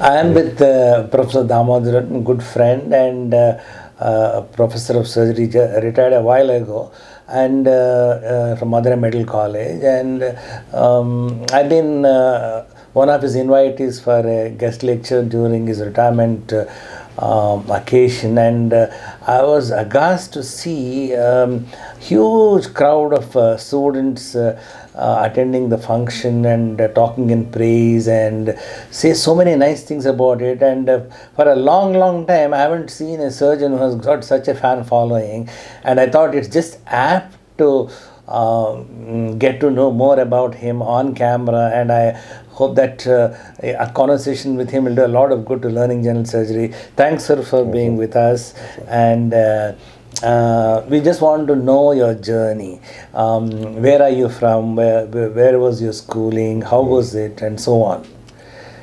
I am with Professor Dhamotharan, good friend and professor of surgery, retired a while ago, and from Madurai Medical College. And I've been one of his invitees for a guest lecture during his retirement occasion, and I was aghast to see huge crowd of students attending the function and talking in praise and say so many nice things about it. And for a long time I haven't seen a surgeon who has got such a fan following, and I thought it's just apt to get to know more about him on camera, and I hope that a conversation with him will do a lot of good to learning general surgery. Thanks, sir, for being with us. And we just want to know your journey. Where are you from? Where was your schooling? How was it? And so on.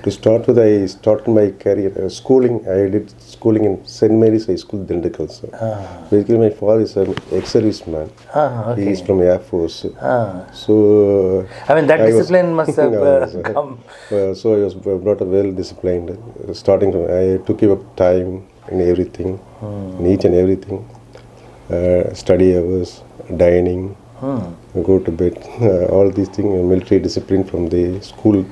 To start with, I started my career schooling. I did schooling in St. Mary's High School, Dindigul. Basically, my father is an ex-serviceman. Okay. He is from Air Force. So I mean, that discipline must have come. So I was brought up well disciplined. Starting from, I took up time in everything, in each and everything. Study hours, dining, go to bed, all these things, military discipline from the school.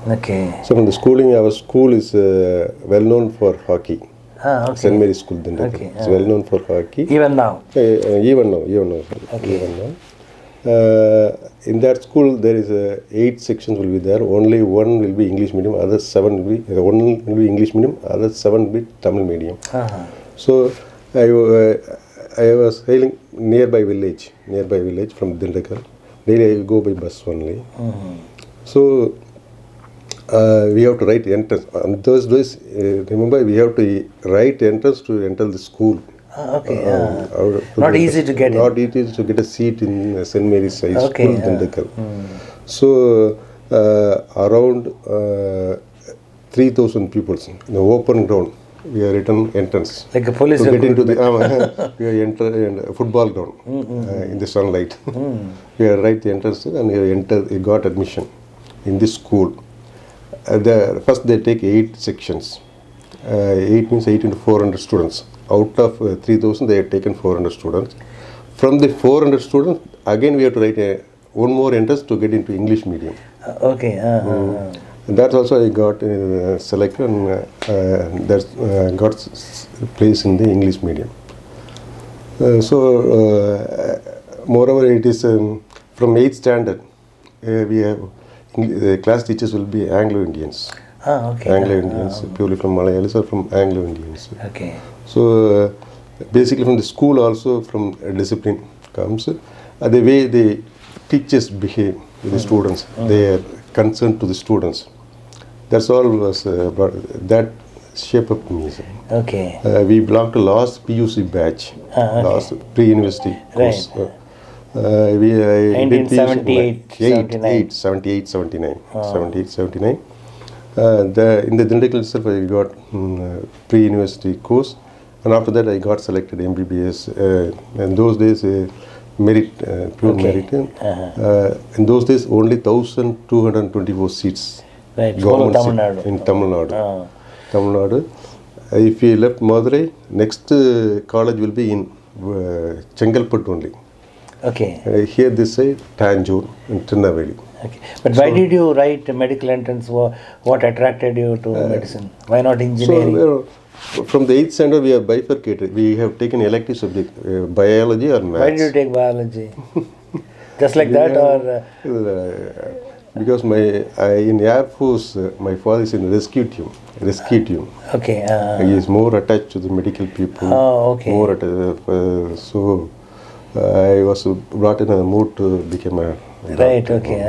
Okay. So from the schooling, our school is well known for hockey. Okay. St. Mary's School, Okay. It's well known for hockey. Even now? Even now. Okay. Even now. In that school, there is 8 sections will be there. Only 1 will be English medium. Other 7 will be 1 will be English medium. Other 7 will be Tamil medium. So I was hailing nearby village from Dindigul. Daily I go by bus only. So we have to write entrance. On those days, remember, we have to write entrance to enter the school. Not easy to get Not easy to get a seat in St. Mary's High School, Dindigul. So around 3,000 people in the open ground. We are written entrance. Like a police to get into the we are enter in a football ground in the sunlight. We are right the entrance and we got admission in this school. First they take 8 sections. 8 means 8 into 400 students. Out of 3,000 they have taken 400 students. From the 400 students, again we have to write one more entrance to get into English medium. That also I got selected and got place in the English medium. Moreover, it is from 8th standard. We have the class teachers will be Anglo-Indians. Anglo-Indians, purely from Malayalis or from Anglo-Indians. Okay. So basically from the school also from discipline comes. The way the teachers behave with the students, they are concerned to the students. That's all was that shape up me. Okay. We belong to last PUC batch, last pre-university course. 1978, 79. In the Dindigul itself, I got pre-university course, and after that I got selected MBBS. In those days, merit, pure merit. In those days, only 1,224 seats. Right, government seat in Tamil Nadu. Tamil Nadu. If you left Madurai, next college will be in Chengalpattu only. Okay. Here they say Tanjore in Tirunelveli. Okay. But why did you write medical entrance? What attracted you to medicine? Why not engineering? So, from the 8th standard we have bifurcated. We have taken elective subject, biology or maths. Why did you take biology? Just like that or? Because in Air Force, my father is in rescue team. Okay. He is more attached to the medical people. Okay. More attached. So I was brought in a mood to become a doctor. Right. Okay.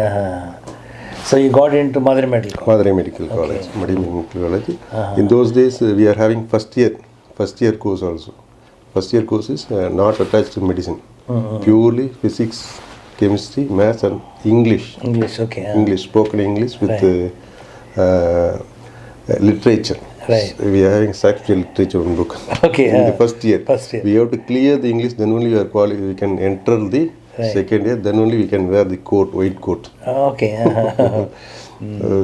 So you got into Madurai Medical College. Madurai Medical College. Madurai Medical College. In those days, we are having first year course also. First year course is not attached to medicine. Purely physics, chemistry, maths and English. Okay. English, spoken English with literature. Right. So we are having Shakespeare literature book. Okay. In the first year. We have to clear the English, then only we can enter the second year, then only we can wear the coat, white coat. Okay.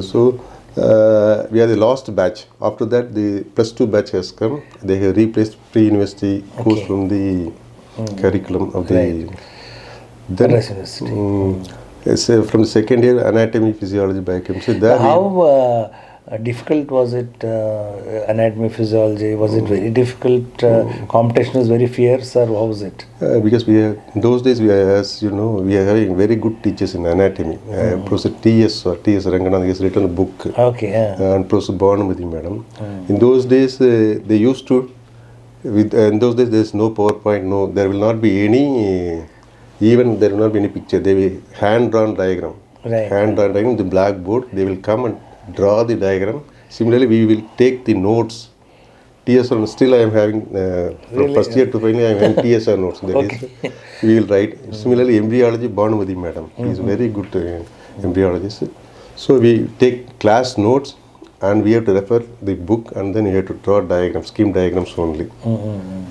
So We are the last batch. After that, the +2 batch has come. They have replaced pre-university course from the curriculum of the. Then, Madras University. Yes, from the second year, anatomy, physiology, biochemistry. How difficult was it, anatomy, physiology? Was it very difficult? Competition was very fierce, or how was it? Because we are, in those days, we are, as you know, we are having very good teachers in anatomy. Professor T.S. Ranganath has written a book. Okay, And Professor Bhanumathi madam. In those days, they used to, in those days, there is no PowerPoint, no, there will not be any, even there will not be any picture. They will hand-drawn diagram. Right. Hand-drawn diagram, the blackboard, they will come and draw the diagram. Similarly, we will take the notes. TSR, still I am having, from first year to final year, I am having TSR notes. That is, we will write. Similarly, embryology, Bhanumathi madam. He is very good embryologist. So we take class notes and we have to refer the book and then we have to draw diagrams, scheme diagrams only.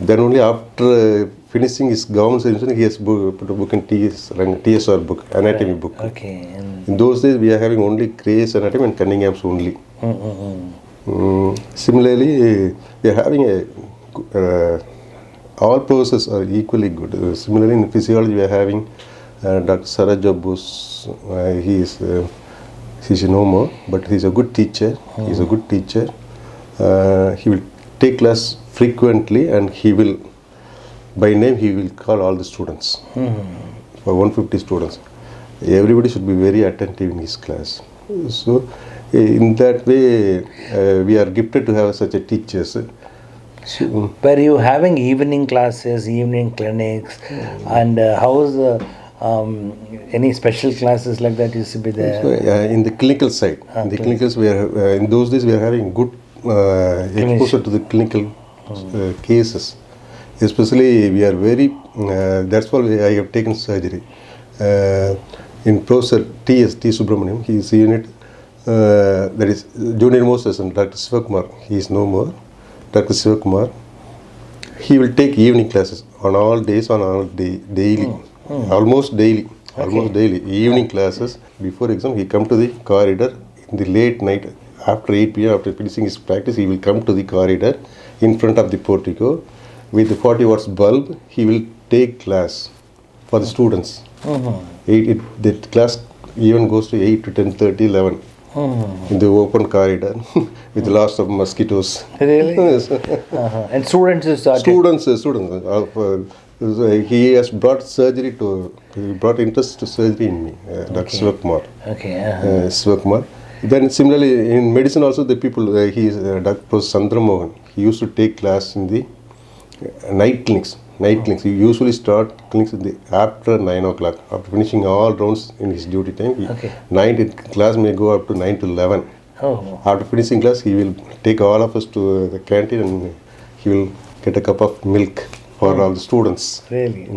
Then only after finishing his government service, he has put a book in TSR book, anatomy book. Okay. In those days, we are having only Gray's anatomy and Cunningham's only. Similarly, we are having all professors are equally good. Similarly, in physiology, we are having Dr. Saraj Bose. He is no more, but he is a good teacher. He is a good teacher. He will take class frequently and he will, by name, he will call all the students. For 150 students. Everybody should be very attentive in his class. So, in that way, we are gifted to have such a teachers. So, Were you having evening classes, evening clinics, and how was any special classes like that used to be there? so, in the clinical side, in the clinicals, we are in those days we are having good exposure to the clinical cases. Especially, we are very. That's why I have taken surgery. In Professor T. Subramaniam, he is unit. That is junior most and Dr. Sivakumar. He is no more. Dr. Sivakumar. He will take evening classes on all days, on all day, daily, almost daily, almost daily. Evening classes before exam. He come to the corridor in the late night after 8 p.m. After finishing his practice, he will come to the corridor in front of the portico with the 40 watts bulb. He will take class for the students. The class even goes to 8 to 10:30, 11 in the open corridor with lots of mosquitoes. Really? And students is Students. He has brought surgery to. He brought interest to surgery in me, Dr. Sivakumar. Okay. Sivakumar. Then similarly in medicine also the people. He is Dr. Professor Chandramohan. He used to take class in the night clinics. He usually start clinics after 9 o'clock. After finishing all rounds in his duty time, class may go up to 9 to 11. After finishing class, he will take all of us to the canteen and he will get a cup of milk for all the students. Really?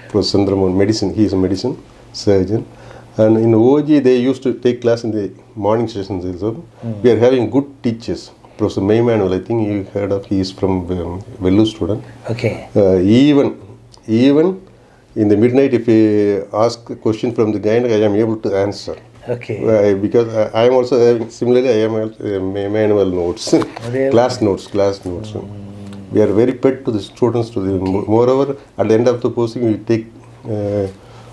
Professor Chandramohan, medicine. He is a medicine surgeon. And in OG, they used to take class in the morning sessions also. We are having good teachers. Professor Maymanuel, I think you heard of, he is from Vellore student. Okay. Even in the midnight, if you ask a question from the gynae, I am able to answer. Okay. Because I am also having, similarly, I am Maymanuel notes, Really? class notes. We are very pet to the students. Moreover, at the end of the posting, we take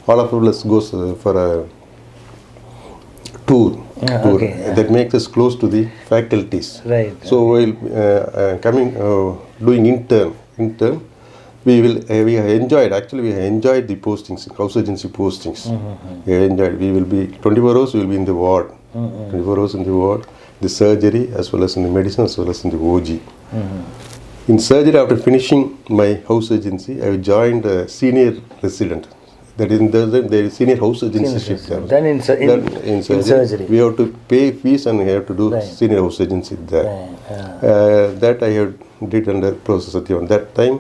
all of us goes for a tour. That makes us close to the faculties. Right. So while doing intern, we have enjoyed. Actually, we have enjoyed the postings, house agency postings. We have enjoyed. We will be 24 hours. We will be in the ward. 24 hours in the ward, the surgery as well as in the medicine as well as in the OG. In surgery, after finishing my house agency, I joined a senior resident. That is, there is senior house agency shift. Then in surgery, we have to pay fees and we have to do senior house agency there. That I have did under Professor Satyam. That time,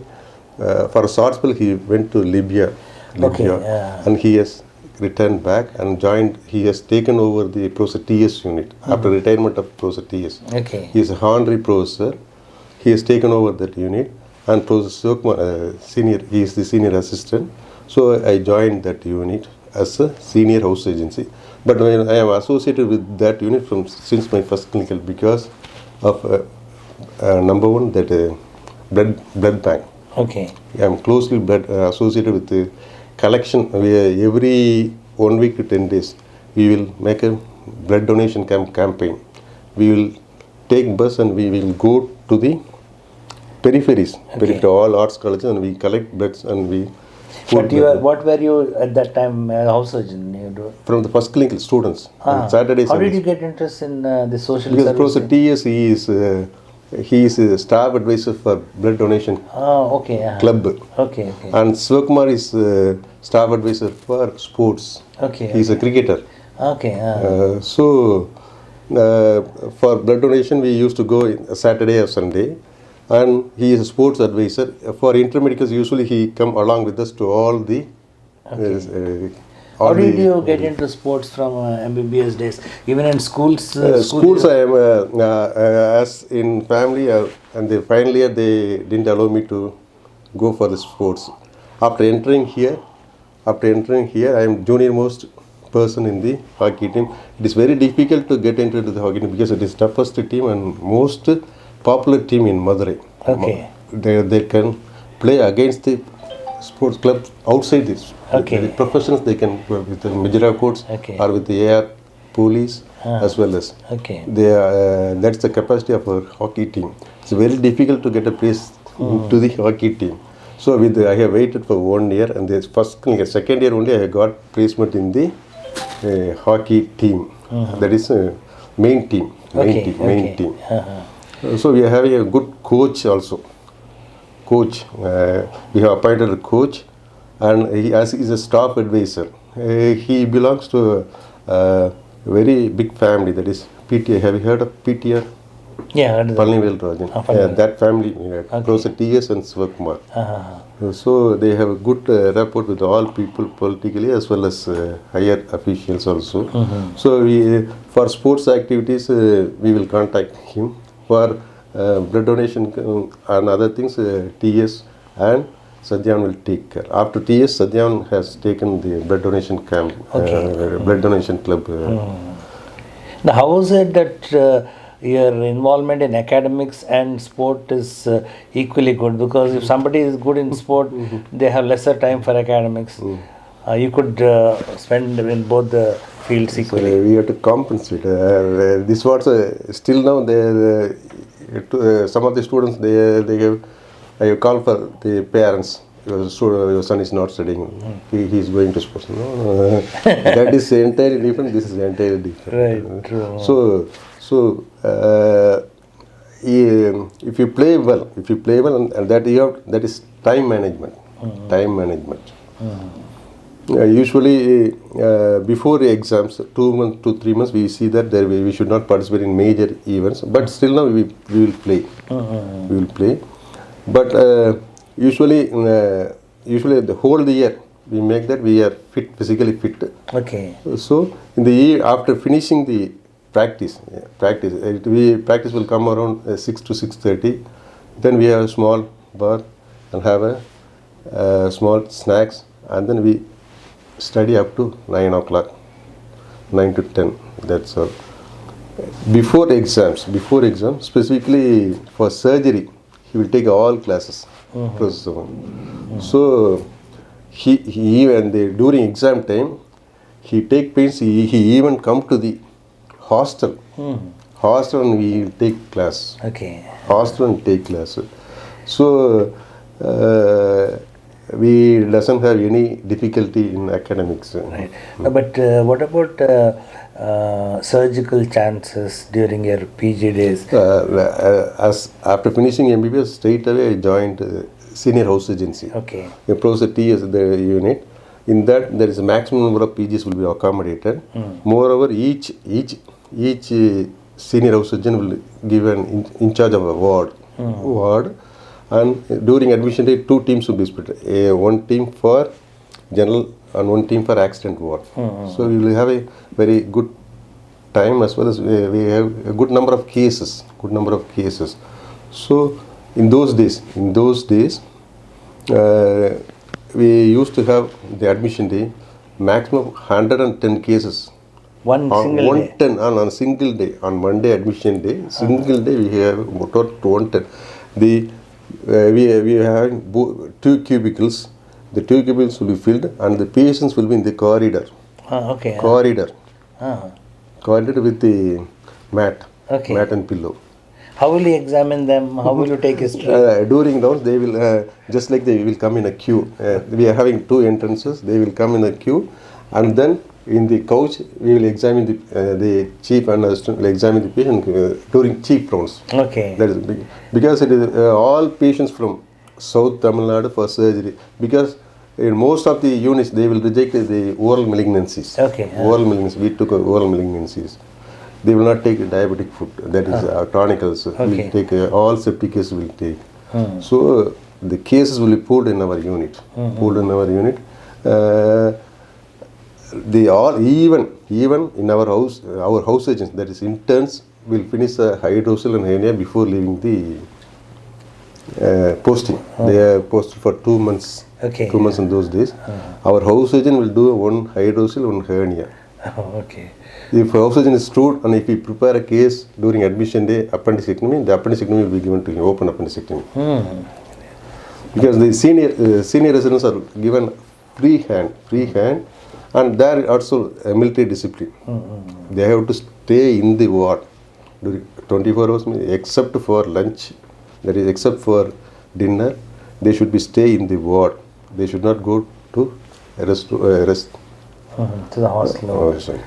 for a short spell, he went to Libya, and he has returned back and joined. He has taken over the Professor TS unit after retirement of Professor TS. Okay. He is a honorary professor. He has taken over that unit, and Professor Sivakumar, senior. He is the senior assistant. So I joined that unit as a senior house agency. But when I am associated with that unit since my first clinical because of number one, that blood bank. Okay. I am closely associated with the collection. Every 1 week to 10 days, we will make a blood donation campaign. We will take bus and we will go to the peripheries, all arts colleges, and we collect bloods and we. But what were you at that time, house surgeon? From the first clinical students. On Saturdays. How did you get interest in the social because service? Professor T.S. He is a staff advisor for blood donation club. Okay. And Sivakumar is staff advisor for sports. Okay. He is a cricketer. Okay. So for blood donation, we used to go Saturday or Sunday. And he is a sports advisor. For intermedicals, usually he come along with us to all the... How did you get into sports from MBBS days? Even in schools? Schools, I am, as in family, and the final year, they didn't allow me to go for the sports. After entering here, I am junior most person in the hockey team. It is very difficult to get into the hockey team because it is toughest team and most popular team in Madurai. Okay. They can play against the sports club outside this. Okay. The professionals, they can work with the Madurai courts or with the AR police as well as. Okay. That's the capacity of our hockey team. It's very difficult to get a place to the hockey team. So I have waited for 1 year, and the second year only I got placement in the hockey team. That is main team. Main team. So we are having a good coach also. We have appointed a coach, and he is a staff advisor. He belongs to a very big family, that is PTR. Have you heard of PTR? Yeah. Levl Rajan. That family, Professor T.S. and Sivakumar. So they have a good rapport with all people politically as well as higher officials also. So for sports activities, we will contact him. For blood donation and other things, T.S. and Sadhyan will take care. After T.S., Sadhyan has taken the blood donation camp, blood donation club. Now, how was it that your involvement in academics and sport is equally good? Because if somebody is good in sport, they have lesser time for academics. You could spend in both the fields equally. So we have to compensate. This was still now. Some of the students they have. I call for the parents. Your son is not studying. He is going to sports. No, that is entirely different. This is entirely different. Right. True. So if you play well, and that is time management. Time management. Usually, before the exams, 2 to 3 months, we see that we should not participate in major events. But still now we will play. We will play. But usually the whole year we make that we are physically fit. Okay. So in the year after finishing the practice will come around 6 to 6:30. Then we have a small bar and have a small snacks, and then we study up to 9 o'clock, 9 to 10. That's all. Before exams, specifically for surgery, he will take all classes. So he even during exam time, he take pains. He even come to the hostel. Hostel and we will take class. Okay. Hostel and take class. So we doesn't have any difficulty in academics. Right. But what about surgical chances during your PG days? As after finishing MBBS, straight away I joined senior house agency. Okay. The Professor T is the unit. In that, there is a maximum number of PGs will be accommodated. Moreover, each senior house surgeon will give an in charge of a ward. And during admission day, 2 teams will be split. One team for general and one team for accident ward. So we will have a very good time, as well as we have a good number of cases. So in those days, we used to have the admission day. maximum 110 cases. One single day. 110 on a single day. On Monday admission day, single day we have total 110. We are having two cubicles. The two cubicles will be filled and the patients will be in the corridor. Okay. Corridor. Ah. Corridor with the mat. Okay. Mat and pillow. How will you examine them? How will you take history? During those, they will, just like they will come in a queue. We are having two entrances. They will come in a queue, and then in the couch, we will examine the chief and assistant will examine the patient during chief rounds. Okay. That is because it is all patients from South Tamil Nadu for surgery. Because in most of the units, they will reject the oral malignancies. Okay. Oral malignancies. We took oral malignancies. They will not take diabetic food, that is chronicles. Okay. We'll take all septic cases will take. So the cases will be pulled in our unit. Pulled in our unit. They all even in our house agents, that is interns, will finish a hydrocele and hernia before leaving the posting. They are posted for 2 months. Okay. 2 months in those days. Our house agent will do one hydrocele, one hernia. Oh, okay. If oxygen is stored and if we prepare a case during admission day, appendectomy, the appendectomy will be given to him, open appendectomy. Because the senior residents are given free hand, and there also a military discipline. They have to stay in the ward during 24 hours, except for lunch, that is except for dinner, they should be stay in the ward. They should not go to rest. To the hostel.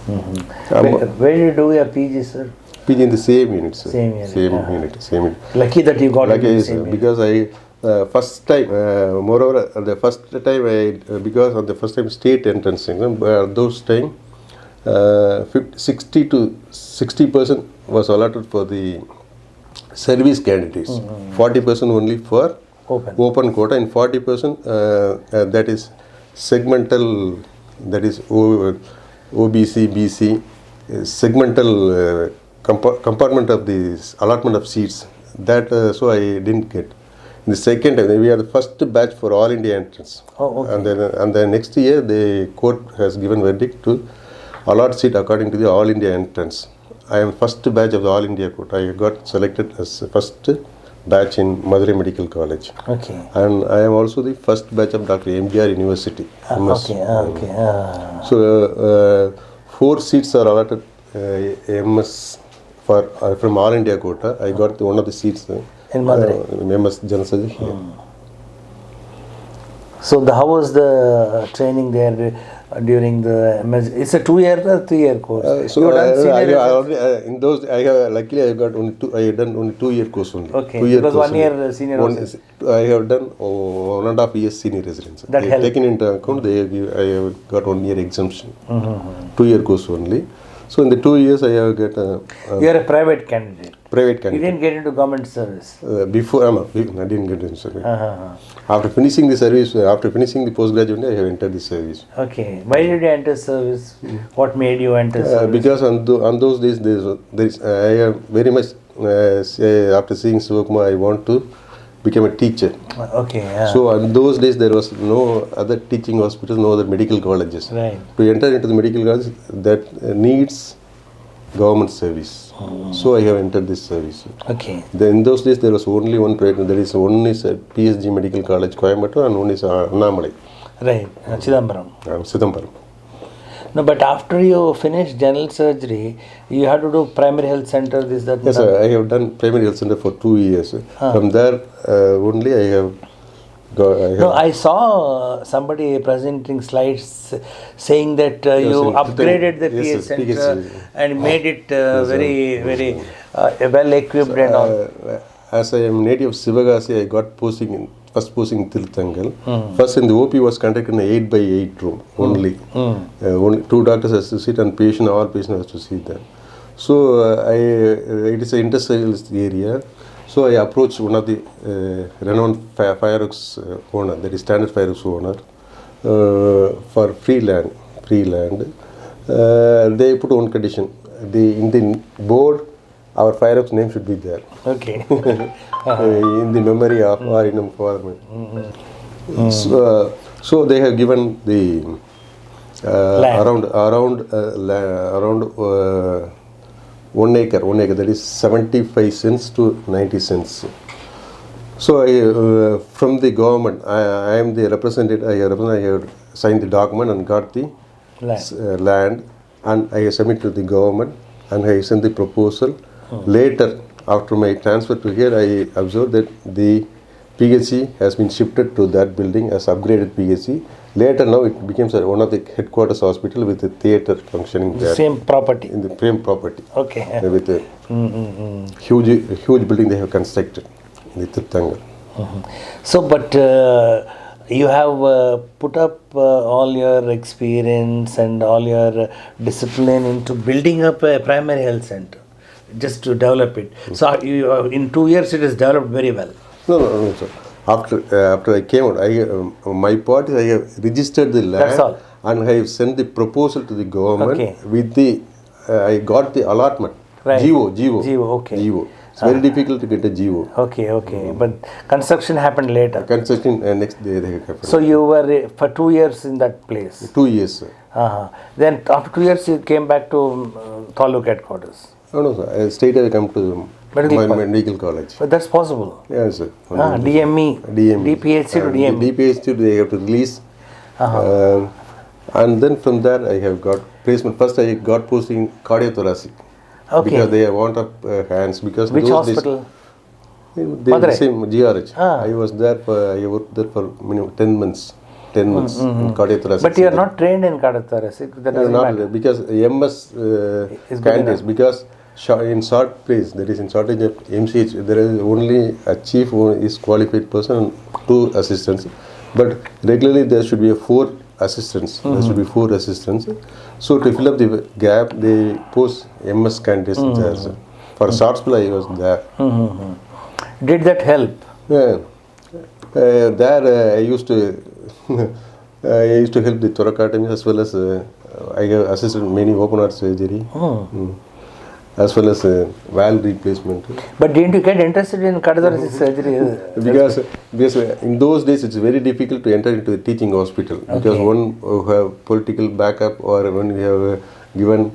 Where did you do your PG, sir? PG in the same unit, sir. Same unit. Same unit. Lucky that you got Lucky, into the yes, same unit. because I first time, moreover, the first time because of the first time state entrance exam, those time 60% was allotted for the service candidates, 40% only for open quota, and 40% that is segmental, that is OBC, BC, segmental compartment of the allotment of seats. That so I didn't get. In the second time, we are the first batch for all India entrance. Oh, okay. And then next year, the court has given verdict to allot seat according to the all India entrance. I am first batch of the all India court. I got selected as first batch in Madurai Medical College. Okay. And I am also the first batch of Dr. MGR University. MS. Okay. So 4 seats are allotted MS for from all India quota. I got one of the seats in Madurai. MS General Surgery here. So how was the training there during the MS? It's a 2-year or 3-year course. So in those I have luckily I got only two. I have done only 2-year course only. Okay. 2-year because course 1 year senior. I have done 1.5 years senior residence. That they helped. Taken into account, I have got 1 year exemption. 2-year course only. So in the 2 years I have got. You are a private candidate. Private candidate. You didn't get into government service. Before I didn't get into service. After finishing the service, after finishing the postgraduate, I have entered the service. Okay. Why did you enter service? What made you enter service? Because on those days, I am very much after seeing Sivakumar, I want to become a teacher. Okay. So on those days, there was no other teaching hospitals, no other medical colleges. Right. To enter into the medical college, that needs government service. So I have entered this service. Okay. In those days, there was only one private. There is one is PSG Medical College, Coimbatore, and one is Annamalai. Right. Chidambaram. Chidambaram. No, but after you finish general surgery, you had to do primary health center, this, that. Yes, sir. I have done primary health center for 2 years. From there, only I have got. No, I saw somebody presenting slides saying that you upgraded the PH center and made it very well equipped and all. As I am native of Sivagasi, I got first posting in Tilthangal. First in the OP was conducted in an 8x8 room only. Only 2 doctors has to sit and all patients has to sit there. So it is an industrial area. So I approached one of the renowned fireworks owner, that is Standard Fireworks owner, for free land. They put one condition. In the board, our fireworks name should be there. Okay. In the memory of or in a format. So they have given the Land. Around 1 acre. 1 acre, that is 75 cents to 90 cents. So from the government, I am the representative. I have signed the document and got the land, and I submit to the government, and I sent the proposal. Later, after my transfer to here, I observed that the PHC has been shifted to that building as upgraded PHC. Later, now it becomes one of the headquarters hospital with a theatre functioning there. Same property. In the same property. Okay. With a huge building they have constructed in the Tirthangal. So, but you have put up all your experience and all your discipline into building up a primary health center, just to develop it. So, in 2 years it is developed very well. No, sir. After I came out, my part is I have registered the land. That's all. And I have sent the proposal to the government. Okay. With the I got the allotment. Right. GO. Okay. GO. It's very difficult to get a GO. Okay. But construction happened later. Construction next day they happened. So you were for 2 years in that place. 2 years, sir. Then after 2 years you came back to Taluk headquarters. No, sir. I straight away come to medical college. But that's possible. Yes, sir. DME. DPHC to DME. DPHC they have to release. And then from there I have got placement. First I got posting in cardiothoracic. Okay. Because they have want of hands. Because which those hospital? Madurai. Same GRH. I was there I worked there for minimum 10 months. 10 months in cardiothoracic. But you are not trained in cardiothoracic. That doesn't matter. Because MS candidates. Because in short place, that is in shortage of MCH, there is only a chief who is qualified person and 2 assistants. But regularly there should be 4 assistants. There should be 4 assistants. So to fill up the gap, they post MS candidates there. Sir. For short spell, I was there. Did that help? Yeah. There I used to help the thoracotomy as well as I have assisted many open heart surgery. As well as valve replacement. But didn't you get interested in cardiothoracic surgery? Because in those days it's very difficult to enter into a teaching hospital. Because one who have political backup or when you have given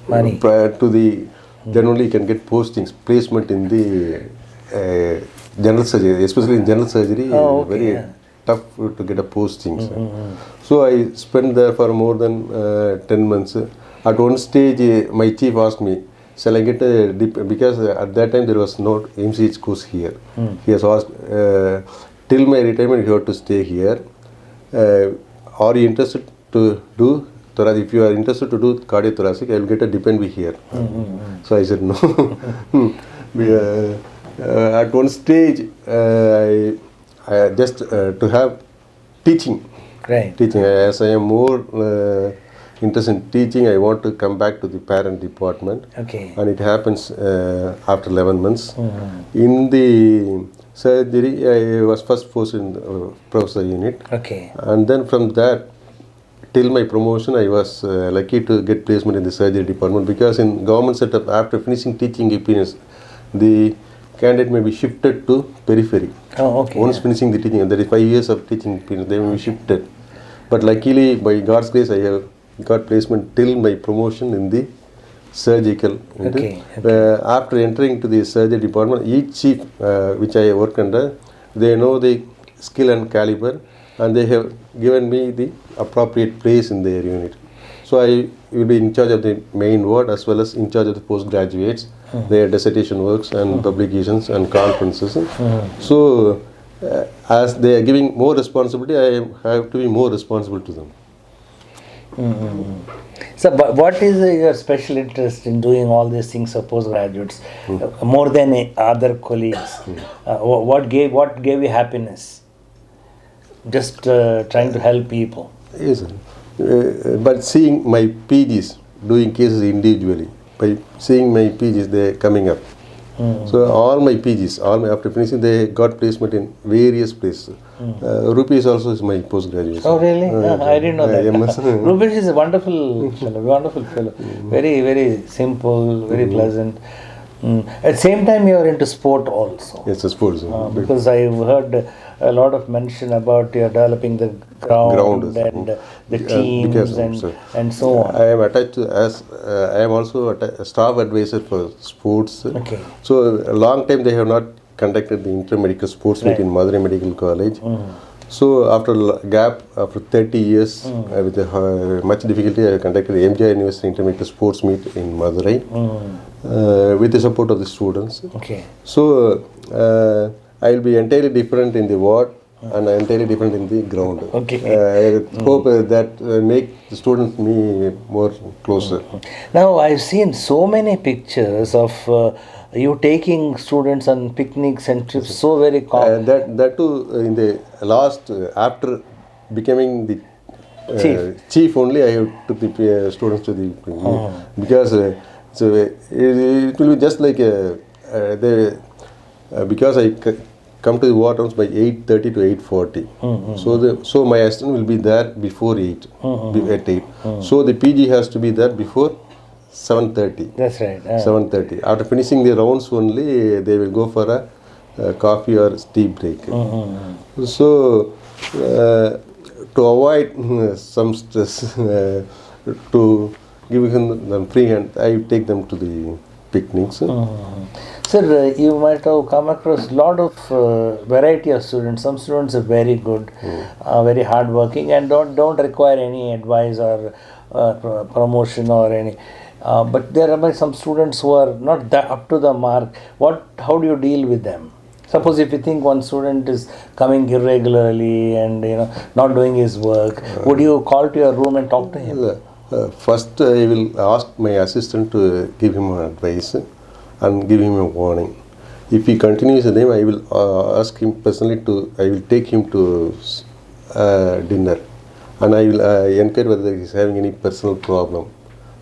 money prior to the, then only you can get postings, placement in the general surgery, especially in general surgery. Very tough to get a postings. So I spent there for more than 10 months. At one stage, my chief asked me, shall I get a because at that time there was no MCH course here. He has asked, till my retirement you have to stay here. Are you interested to do thoracic? If you are interested to do cardiothoracic, I will get a dependent here. So I said no. At one stage, I just to have teaching. Right. Teaching. As I am more interested in teaching, I want to come back to the parent department. Okay. And it happens after 11 months. In the surgery, I was first posted in the professor unit. Okay. And then from that, till my promotion, I was lucky to get placement in the surgery department, because in government setup, after finishing teaching experience, the candidate may be shifted to periphery. Okay. Once finishing the teaching, that is 5 years of teaching experience, they may be shifted. But luckily, by God's grace, I have got placement till my promotion in the surgical. Okay. After entering to the surgery department, each chief which I work under, they know the skill and caliber, and they have given me the appropriate place in their unit. So I will be in charge of the main ward as well as in charge of the postgraduates, their dissertation works and publications and conferences. So as they are giving more responsibility, I have to be more responsible to them. So, what is your special interest in doing all these things for postgraduates more than other colleagues? What gave you happiness? Just trying to help people. Yes, sir. But seeing my PGs doing cases individually, by seeing my PGs, they are coming up. So all my PGs, after finishing, they got placement in various places. Rupesh also is my postgraduate. Oh really? I didn't know that. Rupesh is a wonderful fellow, Very, very simple, very pleasant. At the same time, you are into sport also. Yes, I suppose. Because I've heard a lot of mention about you developing the ground and the teams because, and so on. I am attached to I am also a staff advisor for sports. Okay. So a long time they have not conducted the intermediate sports meet in Madurai Medical College. So after gap after 30 years with much difficulty, I conducted the MGI University Intermediate Sports Meet in Madurai with the support of the students. Okay. So I will be entirely different in the ward and entirely different in the ground. Okay. I hope that make the students me more closer. Now I've seen so many pictures of you taking students on picnics and trips. So very common. That too in the last after becoming the chief only I have took the students to the because so it will be just like because I come to the war rooms by 8:30 to 8:40. So my assistant will be there before 8 at 8. So the PG has to be there before 7:30. That's right. 7:30. After finishing the rounds only, they will go for a coffee or tea break. So to avoid some stress, to give them free hand, I take them to the picnics. Sir, you might have come across a lot of variety of students. Some students are very good, very hardworking, and don't require any advice or promotion or any. But there are some students who are not that up to the mark. How do you deal with them? Suppose if you think one student is coming irregularly and not doing his work, would you call to your room and talk to him? First, I will ask my assistant to give him advice and give him a warning. If he continues the name, I will ask him personally I will take him to dinner, and I will inquire whether he is having any personal problem.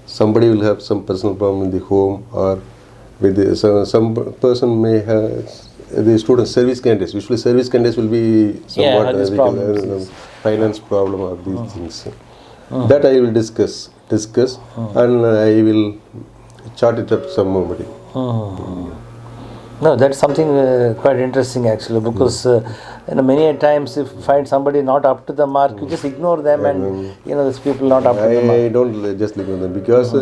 Somebody will have some personal problem in the home, or with some person may have the student service candidates. Usually, service candidates will be somewhat finance problem or these things. That I will discuss, and I will chart it up somebody. No, that's something quite interesting actually, because many a times if you find somebody not up to the mark, you just ignore them, and these people not up to the mark. I don't just ignore them because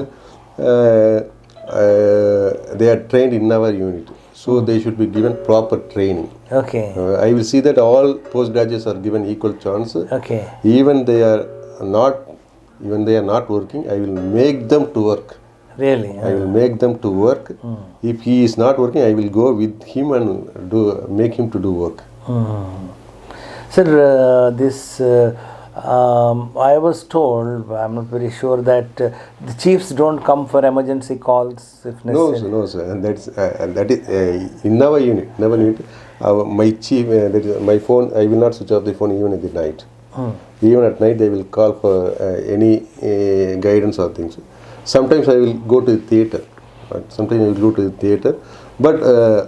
they are trained in our unit, so they should be given proper training. Okay. I will see that all postgraduates are given equal chance. Okay. Even they are not working, I will make them to work. Really? I will make them to work. If he is not working, I will go with him and make him to do work. Sir, I was told, I'm not very sure, that the chiefs don't come for emergency calls if necessary. No, sir. And that is in our unit. My chief, that is my phone. I will not switch off the phone even at the night. Even at night, they will call for any guidance or things. Sometimes I will go to the theatre. But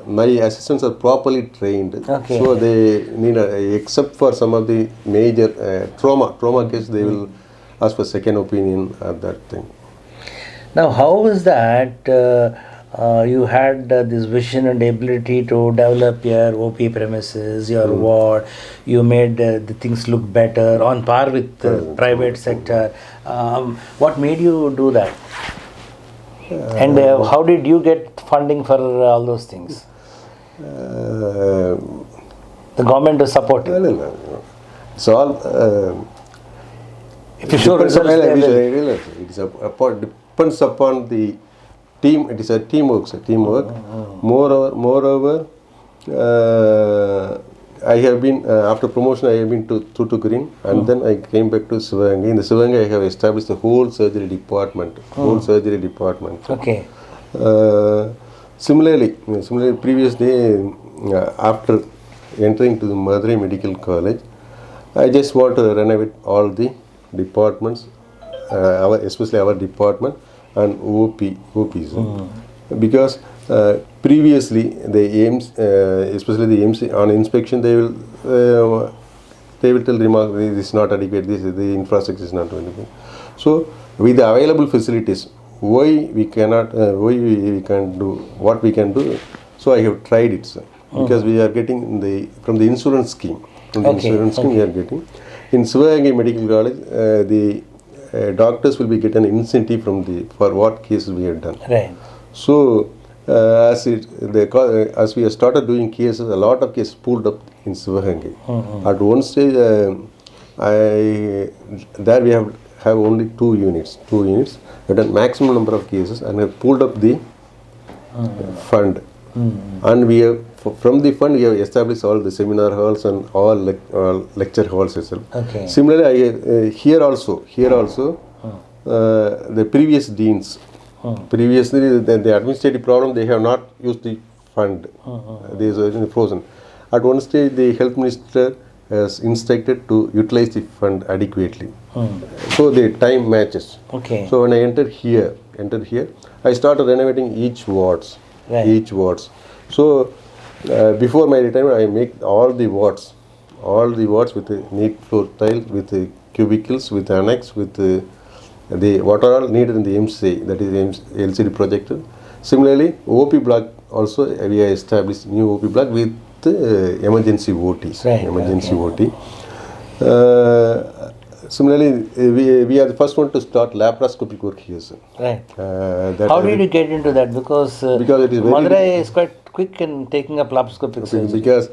my assistants are properly trained. Okay. So they need, except for some of the major trauma case, they will ask for second opinion at that thing. Now, how is that you had this vision and ability to develop your OP premises, your ward, you made the things look better on par with the private sector. What made you do that? And how did you get funding for all those things? The government was supportive. No. It's all. If you show results, it depends upon the team. It is a teamwork. Moreover, I have been after promotion. I have been to Thuthukudi, and then I came back to Sivagangai. In the Sivagangai, I have established the whole surgery department. Okay. Similarly, previous day after entering to the Madurai Medical College, I just want to renovate all the departments, especially our department and OPs, because previously the aims, especially the aims on inspection, they will tell remark this is not adequate, the infrastructure is not adequate. So with the available facilities, why we cannot, why we can't do what we can do. So I have tried it, sir, because we are getting from the insurance scheme. From the insurance scheme we are getting. In Sivaganga Medical College, the doctors will be getting an incentive for what cases we have done. Right. So as we have started doing cases, a lot of cases pulled up in Sivaganga. At one stage, there we have only two units. We have done maximum number of cases and have pulled up the fund. And we have, from the fund, we have established all the seminar halls and all lecture halls as well. Okay. Similarly, here also, the previous deans, previously the administrative problem, they have not used the fund. They are frozen. At one stage, the health minister has instructed to utilize the fund adequately. So the time matches. Okay. So when I entered here, I started renovating each wards. Right. Each wards. So before my retirement, I make all the wards with a neat floor tile, with cubicles, with annex, with what are all needed in the MCA, that is LCD projector. Similarly, OP block also we have established new OP block with emergency OTs. Right. Emergency OT. Similarly, we are the first one to start laparoscopic work here, sir. Right. How did you get into that? Because it is very Madurai is quite quick in taking up laparoscopic surgery. Because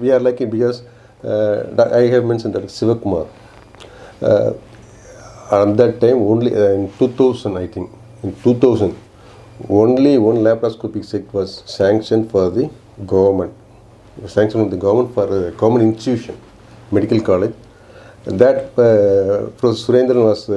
we are lucky because I have mentioned that Sivakumar. At that time, only in 2000, I think, only one laparoscopic set was sanctioned for the government. Sanctioned with the government for a common institution, medical college. That Professor Surendran was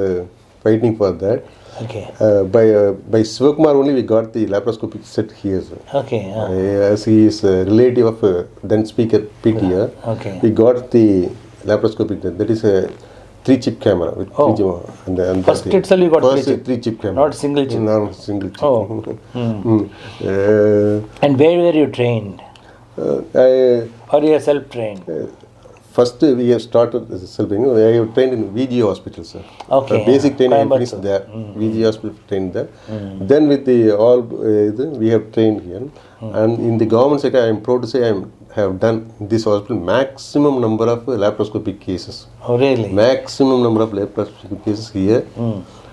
fighting for that. Okay. By Sivakumar only we got the laparoscopic set here, sir. Okay. As he is a relative of then speaker PTR, Okay. we got the laparoscopic. That is a 3-chip camera with 3 chip. And first itself you got first 3-chip camera. Not single chip. Not single chip. Oh. And where were you trained? Or you are self-trained? First we have started as a self-training. I have trained in VG hospital, sir. Okay. Basic training I finished there. VG hospital trained there. Then with we have trained here. And in the government sector, I am proud to say I have done in this hospital maximum number of laparoscopic cases. Oh, really? Maximum number of laparoscopic cases here.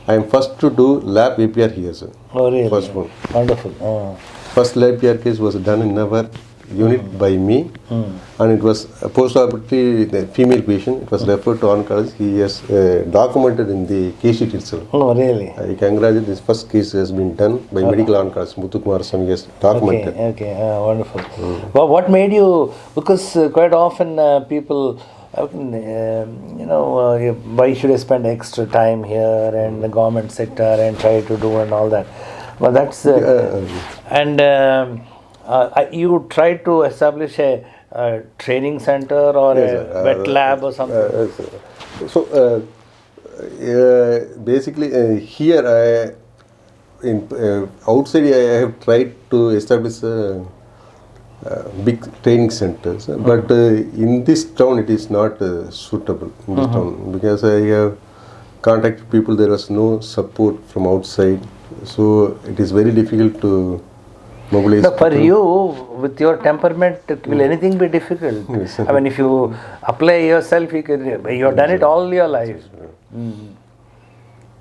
I am first to do lab APR here, sir. Oh, really? First one. Wonderful. Oh. First lab APR case was done in our unit by me, and it was a post-operative female patient. It was referred to oncologist. He has documented in the case sheet itself. Oh, really? I congratulate this first case has been done by medical oncologist Muthukumar Swami has documented. Okay, wonderful. Well, what made you? Because quite often people, why should I spend extra time here and the government sector and try to do and all that? Well, that's you tried to establish a training center or a wet lab or something? Basically, here outside I have tried to establish big training centers, but in this town it is not suitable in this town, because I have contacted people. There was no support from outside, so it is very difficult to mobilize. No, for you, with your temperament, will anything be difficult? Yes. I mean, if you apply yourself, you have done it all your life.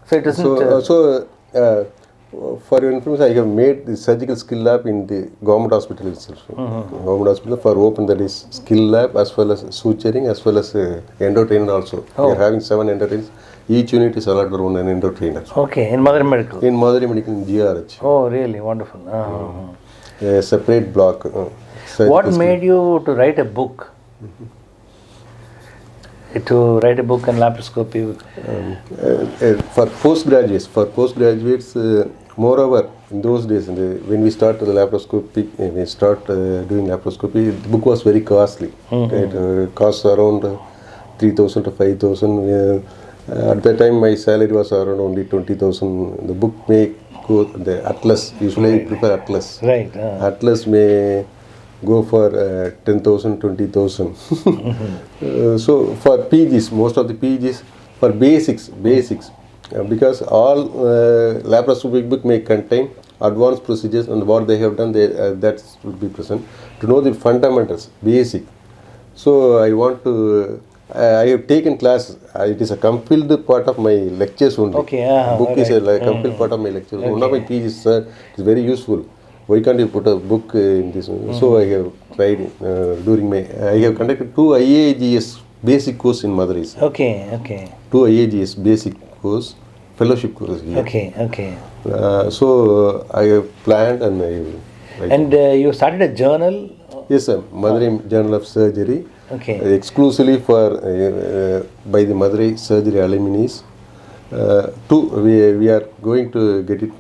So it isn't. For your information, I have made the surgical skill lab in the government hospital itself. Government hospital for open, that is skill lab as well as suturing as well as endo trainer also. We are having 7 endo trainers. Each unit is allotted around an endo trainer. Okay, in Madurai Medical? In Madurai Medical, in GRH. Oh, really? Wonderful. A separate block. What made you to write a book? To write a book on laparoscopy? For postgraduates, moreover, in those days, when we started the laparoscopy, doing laparoscopy, the book was very costly. It cost around 3,000 to 5,000. At that time, my salary was around only 20,000. The book may go the Atlas. Usually, I prefer Atlas. Right. Atlas may go for 10,000, 20,000. So for PGs, most of the PGs, for basics, Because all laparoscopic book may contain advanced procedures and what they have done, that would be present. To know the fundamentals, basic. So I want to. I have taken class. It is a compiled part of my lectures only. Okay. Book is a compiled part of my lectures. One of my PGs, sir, is very useful. Why can't you put a book in this one? So I have tried during my. I have conducted 2 IAGS basic course in Madurai. Okay. 2 IAGS basic course, fellowship course here. Okay. So I have planned and I will write. And you started a journal? Yes, sir. Madurai Journal of Surgery. Okay. Exclusively for by the Madurai surgery alumni. We are going to get it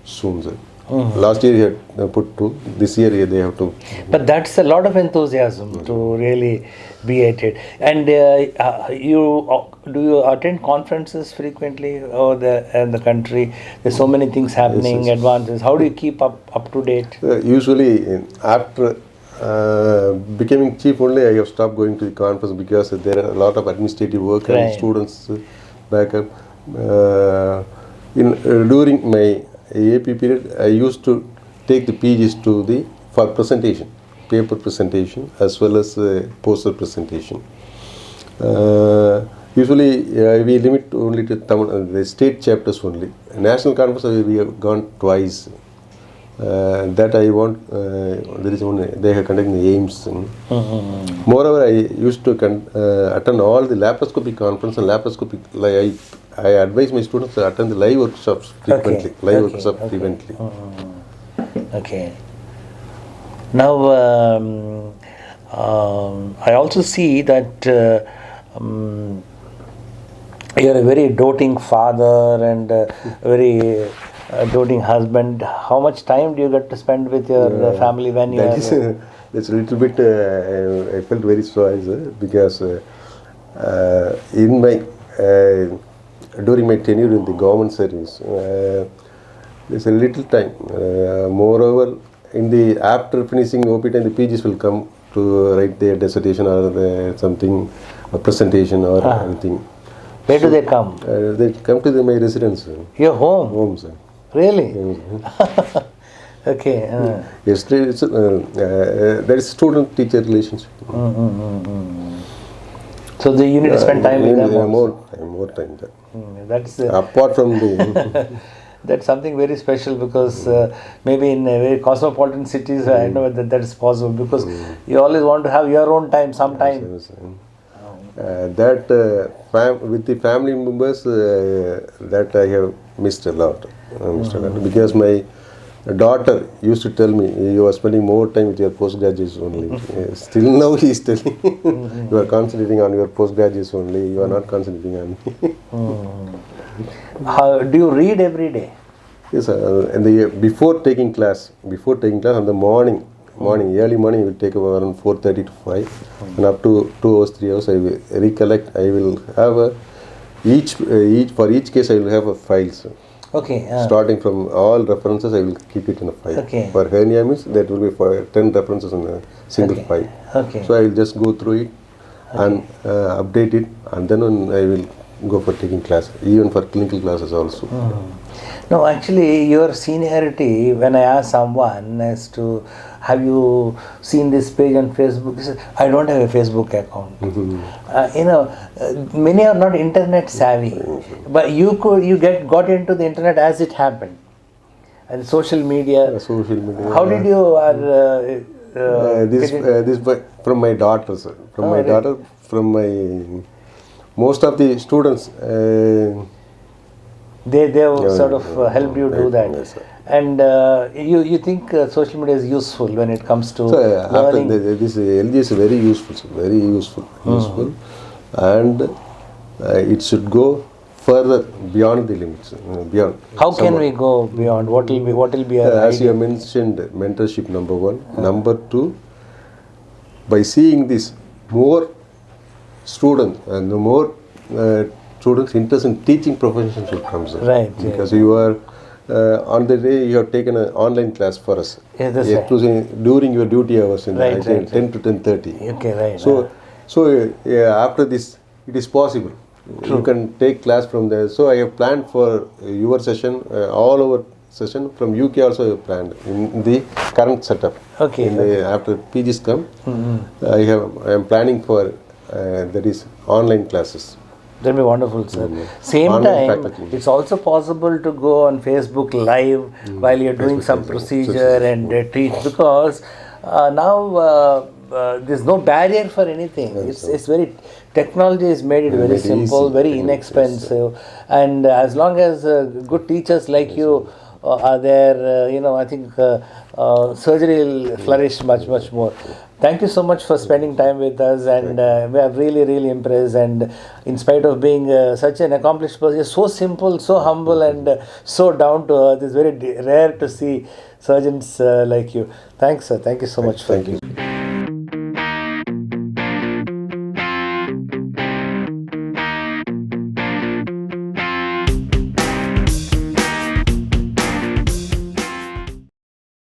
soon, sir. Last year he had put 2. This year they have to. But that's a lot of enthusiasm to really be at it. And do you attend conferences frequently over in the country? There's so many things happening, Yes. advances. How do you keep up to date? Usually after becoming chief only, I have stopped going to the conference because there are a lot of administrative work and Right. students backup. During my AP period, I used to take the PGs to for presentation, paper presentation as well as poster presentation. Usually we limit only to the state chapters only. National conference we have gone twice. That I want. There is one. They have conducted the aims. Moreover, I used to attend all the laparoscopy conference and laparoscopy. I advise my students to attend the live workshops frequently. Frequently. Okay. Now, I also see that you are a very doting father and a very doting husband. How much time do you get to spend with your family when you are? That's a little bit. I felt very sorry, sir, because in my during my tenure in the government service, there's a little time. Moreover, after finishing OP time, the PGs will come to write their dissertation or something, a presentation or anything. Where do they come? They come to my residence. Your home? Home, sir. Really? Okay. Yesterday, there is student-teacher relationship. So you need to spend time with them. More time. That's apart from the. That's something very special because maybe in very cosmopolitan cities I know that is possible because you always want to have your own time sometime. Yes. With the family members that I have missed a lot. Because my daughter used to tell me, you are spending more time with your postgraduates only. Still now he is telling, you are concentrating on your postgraduates only, you are not concentrating on me. Do you read every day? Yes, and before taking class in the morning, early morning, I will take about around 4:30 to 5, and up to 2 hours, 3 hours, I will recollect. I will have for each case, I will have a file. Okay. Starting from all references, I will keep it in a file. Okay. For hernia means that will be for 10 references in a single file. Okay. So I will just go through it and update it, and then I will go for taking class, even for clinical classes also. No, actually, your seniority, when I ask someone as to have you seen this page on Facebook, they say, I don't have a Facebook account. Many are not internet savvy, but you got into the internet as it happened, and social media. How did you? This from my daughter, sir. From my most of the students. They sort of helped you do that. Yes, sir. And you think social media is useful when it comes to learning? This LG is very useful, sir. Very useful, and it should go further beyond the limits. Beyond. How can we go beyond? What will be our as you have mentioned, mentorship number 1. Number 2, by seeing this, more students and more students interested in teaching profession should come, sir. Right. Because you are on the day you have taken an online class for us. Yes, that's right. During your duty hours in Right. 10 to 10:30. Okay, right. So after this, it is possible. You can take class from there. So I have planned for your session, all our session from UK also I have planned in the current setup. Okay. After PGs come, I am planning for that is online classes. That'll be wonderful, sir. Same Online time, faculty. it's also possible to go on Facebook Live while you're doing Facebook some Live, procedure and teach, because now there's no barrier for anything. It's very, technology has made it very Made simple, easy. very inexpensive, and as long as good teachers like you are there, I think surgery will flourish much more. Thank you so much for spending time with us, and we are really impressed. And in spite of being such an accomplished person, you're so simple, so humble, and so down to earth. It's very rare to see surgeons like you. Thanks, sir. Thank you so much for Thank you.